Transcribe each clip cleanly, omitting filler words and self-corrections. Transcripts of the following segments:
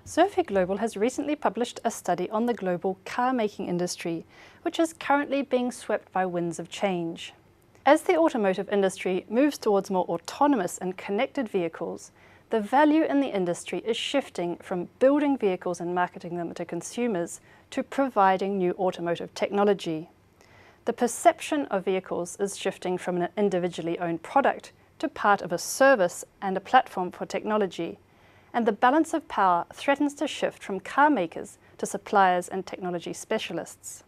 Xerfi Global has recently published a study on the global car-making industry, which is currently being swept by winds of change. As the automotive industry moves towards more autonomous and connected vehicles, the value in the industry is shifting from building vehicles and marketing them to consumers to providing new automotive technology. The perception of vehicles is shifting from an individually owned product to part of a service and a platform for technology, and the balance of power threatens to shift from car makers to suppliers and technology specialists.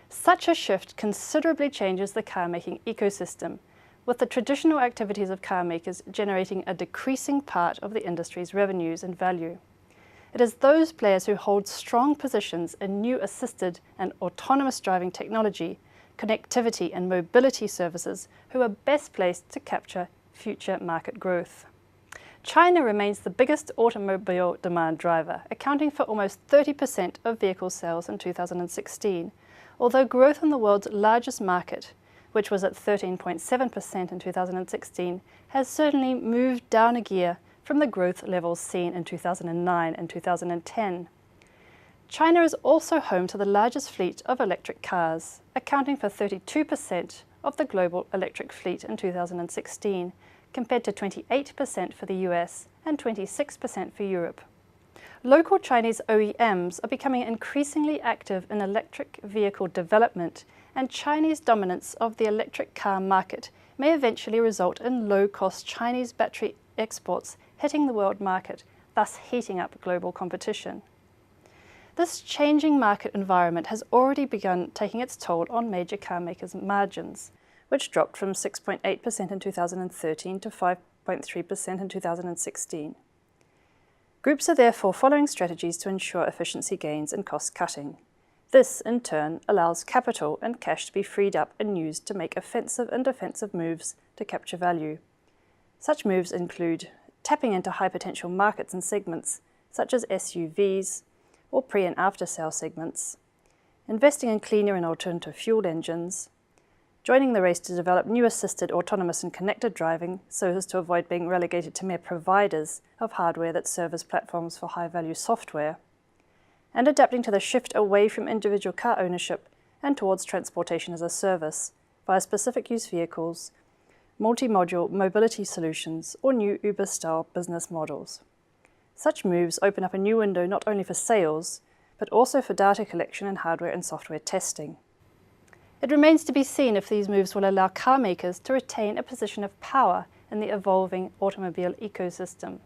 Such a shift considerably changes the car-making ecosystem, with the traditional activities of car makers generating a decreasing part of the industry's revenues and value. It is those players who hold strong positions in new assisted and autonomous driving technology, connectivity and mobility services who are best placed to capture future market growth. China remains the biggest automobile demand driver, accounting for almost 30% of vehicle sales in 2016, although growth in the world's largest market, which was at 13.7% in 2016, has certainly moved down a gear from the growth levels seen in 2009 and 2010. China is also home to the largest fleet of electric cars, accounting for 32% of the global electric fleet in 2016, compared to 28% for the US and 26% for Europe. Local Chinese OEMs are becoming increasingly active in electric vehicle development, and Chinese dominance of the electric car market may eventually result in low-cost Chinese battery exports hitting the world market, thus heating up global competition. This changing market environment has already begun taking its toll on major car makers' margins, which dropped from 6.8% in 2013 to 5.3% in 2016. Groups are therefore following strategies to ensure efficiency gains and cost cutting. This, in turn, allows capital and cash to be freed up and used to make offensive and defensive moves to capture value. Such moves include tapping into high-potential markets and segments, such as SUVs or pre- and after-sale segments, investing in cleaner and alternative fuel engines, joining the race to develop new assisted, autonomous and connected driving so as to avoid being relegated to mere providers of hardware that serve as platforms for high-value software, and adapting to the shift away from individual car ownership and towards transportation as a service via specific use vehicles, multi-module mobility solutions, or new Uber-style business models. Such moves open up a new window not only for sales, but also for data collection and hardware and software testing. It remains to be seen if these moves will allow car makers to retain a position of power in the evolving automobile ecosystem.